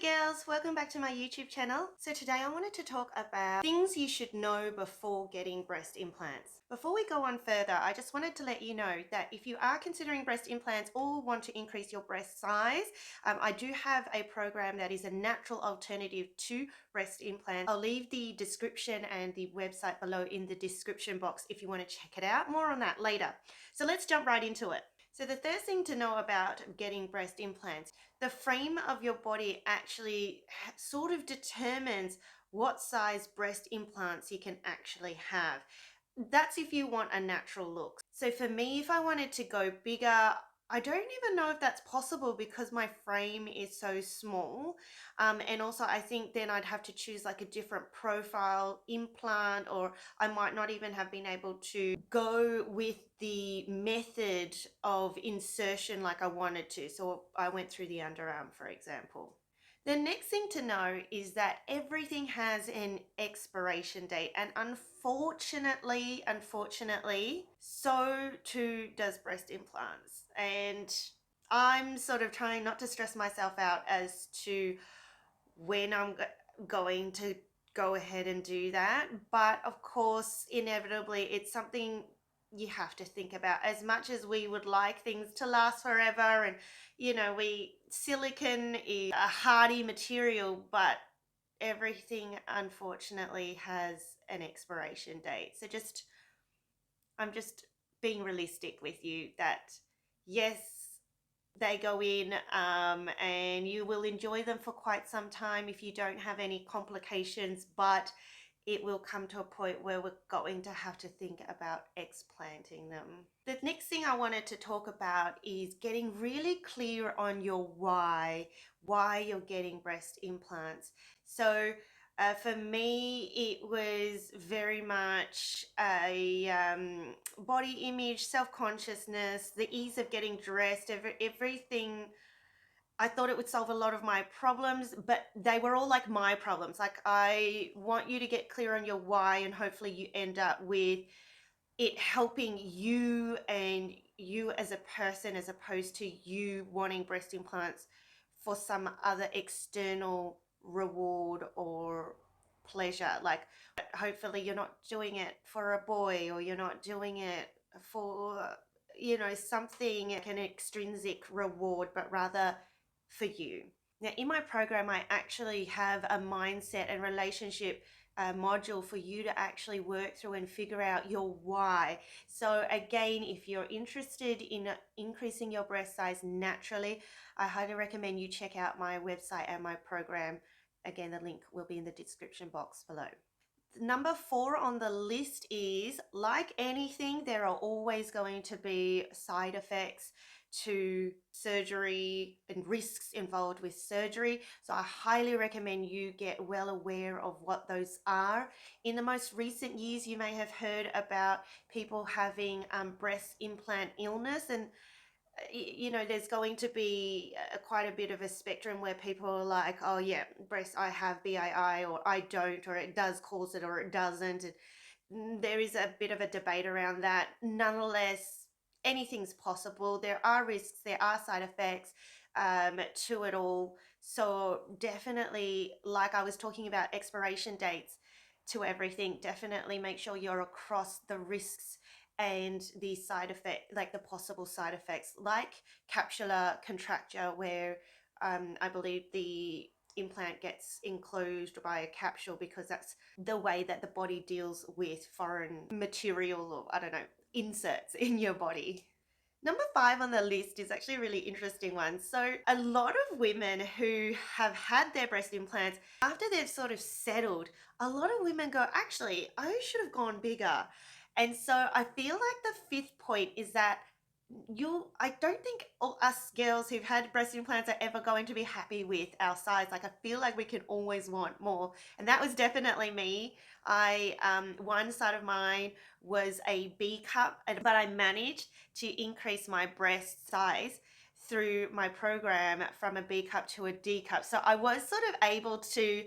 girls, welcome back to my YouTube channel. So today I wanted to talk about things you should know before getting breast implants. Before we go on further, I just wanted to let you know that if you are considering breast implants or want to increase your breast size, I do have a program that is a natural alternative to breast implants. I'll leave the description and the website below in the description box if you want to check it out. More on that later. So let's jump right into it. So the first thing to know about getting breast implants, the frame of your body actually sort of determines what size breast implants you can actually have. That's if you want a natural look. So for me, if I wanted to go bigger, I don't even know if that's possible because my frame is so small. And also I think then I'd have to choose like a different profile implant, or I might not even have been able to go with the method of insertion like I wanted to. So I went through the underarm, for example. The next thing to know is that everything has an expiration date, and unfortunately, so too does breast implants. And I'm sort of trying not to stress myself out as to when I'm going to go ahead and do that. But of course, inevitably, it's something you have to think about. As much as we would like things to last forever, and silicone is a hardy material, but everything unfortunately has an expiration date. So I'm just being realistic with you that yes, they go in, and you will enjoy them for quite some time if you don't have any complications, but it will come to a point where we're going to have to think about explanting them. The next thing I wanted to talk about is getting really clear on your why you're getting breast implants. So for me, it was very much a body image, self-consciousness, the ease of getting dressed, everything. I thought it would solve a lot of my problems, but they were all like my problems. Like, I want you to get clear on your why, and hopefully you end up with it helping you and you as a person, as opposed to you wanting breast implants for some other external reward or pleasure. Like, hopefully you're not doing it for a boy, or you're not doing it for something like an extrinsic reward, but rather for you. Now in my program, I actually have a mindset and relationship module for you to actually work through and figure out your why. So again, if you're interested in increasing your breast size naturally, I highly recommend you check out my website and my program. Again, the link will be in the description box below. Number 4 on the list is, like anything, there are always going to be side effects to surgery and risks involved with surgery. So I highly recommend you get well aware of what those are. In the most recent years, you may have heard about people having breast implant illness, and there's going to be quite a bit of a spectrum where people are like, oh yeah, breast, I have BII, or I don't, or it does cause it, or it doesn't. And there is a bit of a debate around that. Nonetheless, anything's possible. There are risks, there are side effects to it all. So definitely, like I was talking about expiration dates to everything, definitely make sure you're across the risks and the side effect, like the possible side effects, like capsular contracture, where I believe the implant gets enclosed by a capsule because that's the way that the body deals with foreign material, or I don't know, inserts in your body. Number 5 on the list is actually a really interesting one. So a lot of women who have had their breast implants, after they've sort of settled, a lot of women go, actually, I should have gone bigger. And so I feel like the 5th point is that I don't think all us girls who've had breast implants are ever going to be happy with our size. Like, I feel like we can always want more. And that was definitely me. One side of mine was a B cup, but I managed to increase my breast size through my program from a B cup to a D cup. So I was sort of able to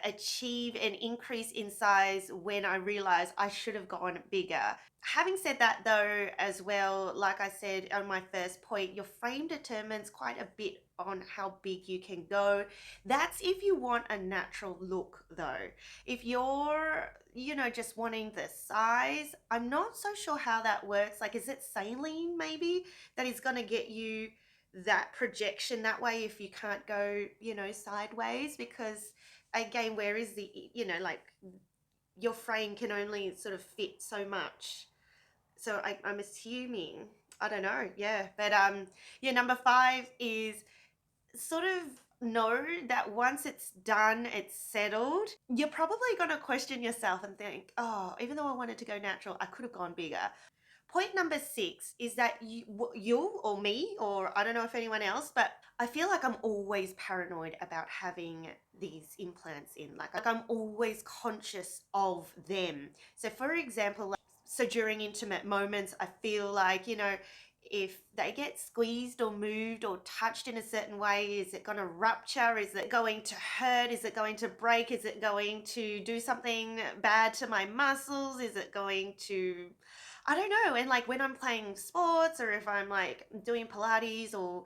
achieve an increase in size when I realized I should have gone bigger. Having said that though, as well, like I said on my first point, your frame determines quite a bit on how big you can go. That's if you want a natural look, though. If you're, just wanting the size, I'm not so sure how that works. Like, is it saline maybe that is going to get you that projection that way if you can't go, sideways? Because again, where is the, like your frame can only sort of fit so much. So I'm assuming, I don't know, yeah. But yeah, number 5 is sort of know that once it's done, it's settled, you're probably going to question yourself and think, oh, even though I wanted to go natural, I could have gone bigger. Point number 6 is that you or me, or I don't know if anyone else, but I feel like I'm always paranoid about having these implants in. Like I'm always conscious of them. So for example, so during intimate moments, I feel like, if they get squeezed or moved or touched in a certain way, is it going to rupture? Is it going to hurt? Is it going to break? Is it going to do something bad to my muscles? Is it going to, I don't know. And like when I'm playing sports, or if I'm like doing Pilates, or,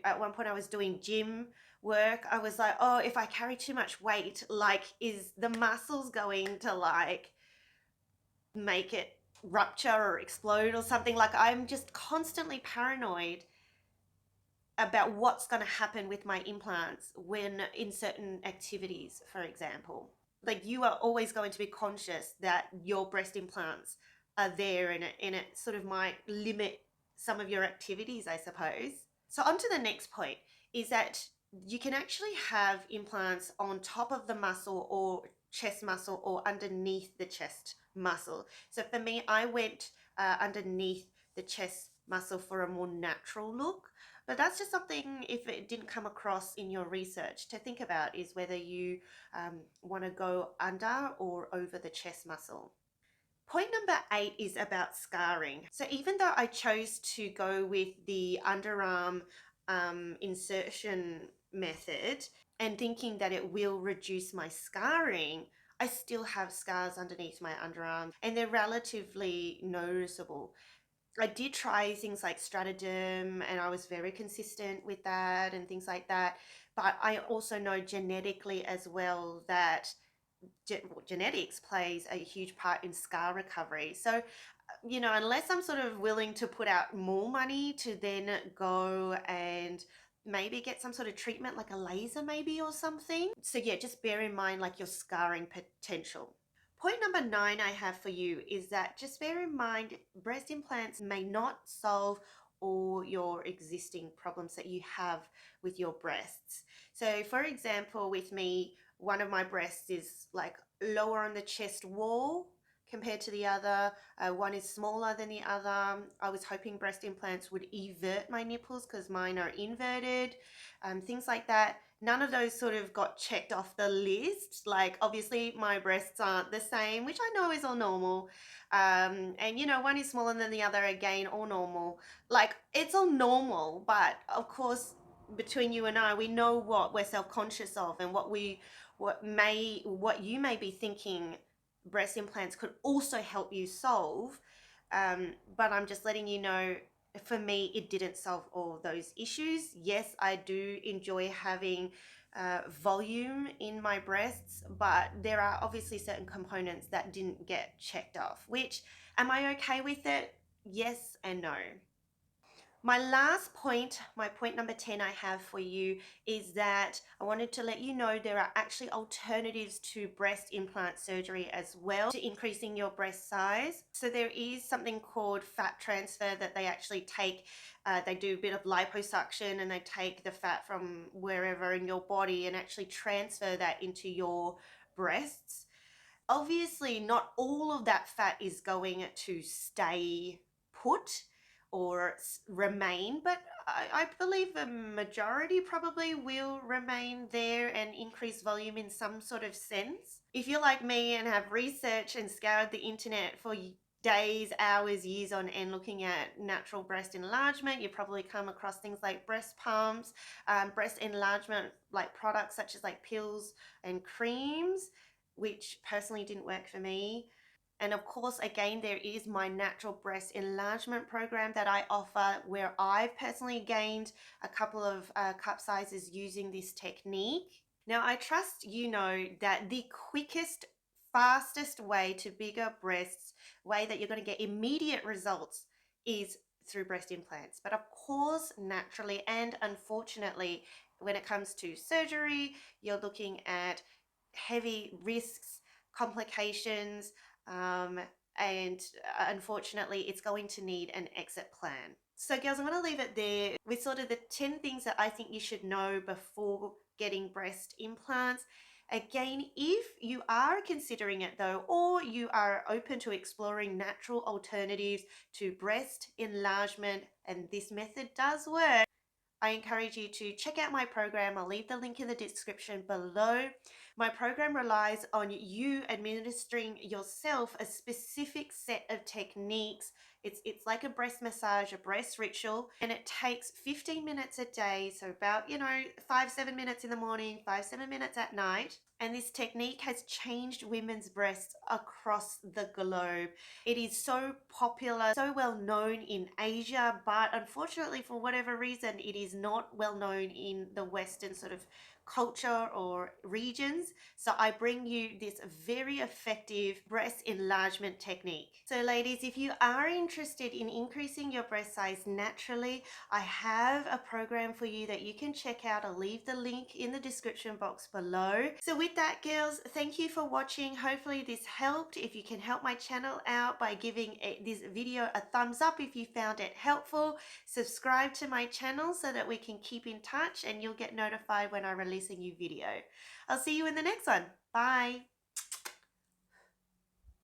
at one point I was doing gym work, I was like, oh, if I carry too much weight, like, is the muscles going to like make it rupture or explode or something? Like, I'm just constantly paranoid about what's going to happen with my implants when in certain activities, for example. Like, you are always going to be conscious that your breast implants are there, and it sort of might limit some of your activities, I suppose. So on to the next point is that you can actually have implants on top of the muscle or chest muscle or underneath the chest muscle. So for me, I went underneath the chest muscle for a more natural look. But that's just something, if it didn't come across in your research, to think about, is whether you want to go under or over the chest muscle. Point number 8 is about scarring. So even though I chose to go with the underarm insertion method and thinking that it will reduce my scarring, I still have scars underneath my underarm, and they're relatively noticeable. I did try things like Strataderm, and I was very consistent with that and things like that. But I also know genetically as well that genetics plays a huge part in scar recovery. So, unless I'm sort of willing to put out more money to then go and maybe get some sort of treatment like a laser maybe or something. So yeah, just bear in mind like your scarring potential. Point number 9 I have for you is that just bear in mind breast implants may not solve all your existing problems that you have with your breasts. So for example, with me, one of my breasts is like lower on the chest wall compared to the other. One is smaller than the other. I was hoping breast implants would evert my nipples because mine are inverted, things like that. None of those sort of got checked off the list. Like, obviously, my breasts aren't the same, which I know is all normal. And, one is smaller than the other, again, all normal. Like, it's all normal, but of course, between you and I, we know what we're self-conscious of, and what you may be thinking breast implants could also help you solve. But I'm just letting you know, for me, it didn't solve all those issues. Yes, I do enjoy having volume in my breasts, but there are obviously certain components that didn't get checked off. Which, am I okay with it? Yes and no. My last point, my point number 10 I have for you, is that I wanted to let you know there are actually alternatives to breast implant surgery as well to increasing your breast size. So there is something called fat transfer that they actually take. They do a bit of liposuction, and they take the fat from wherever in your body and actually transfer that into your breasts. Obviously, not all of that fat is going to stay put or remain, but I believe a majority probably will remain there and increase volume in some sort of sense. If you're like me and have researched and scoured the internet for days, hours, years on end looking at natural breast enlargement, you probably come across things like breast pumps, breast enlargement like products such as like pills and creams, which personally didn't work for me. And of course, again, there is my natural breast enlargement program that I offer, where I've personally gained a couple of cup sizes using this technique. Now, I trust you know that the quickest, fastest way to bigger breasts, way that you're going to get immediate results, is through breast implants. But of course, naturally and unfortunately, when it comes to surgery, you're looking at heavy risks, complications, um, and unfortunately, it's going to need an exit plan. So, girls, I'm going to leave it there with sort of the 10 things that I think you should know before getting breast implants. Again, if you are considering it though, or you are open to exploring natural alternatives to breast enlargement, and this method does work, I encourage you to check out my program. I'll leave the link in the description below. My program relies on you administering yourself a specific set of techniques. It's like a breast massage, a breast ritual, and it takes 15 minutes a day. So about, 5-7 minutes in the morning, 5-7 minutes at night. And this technique has changed women's breasts across the globe. It is so popular, so well known in Asia, but unfortunately, for whatever reason, it is not well known in the Western sort of culture or regions. So I bring you this very effective breast enlargement technique. So ladies, if you are interested in increasing your breast size naturally, I have a program for you that you can check out. I'll leave the link in the description box below. So with that, girls, thank you for watching. Hopefully this helped. If you can help my channel out by giving this video a thumbs up if you found it helpful, subscribe to my channel so that we can keep in touch and you'll get notified when I release a new video. I'll see you in the next one. Bye.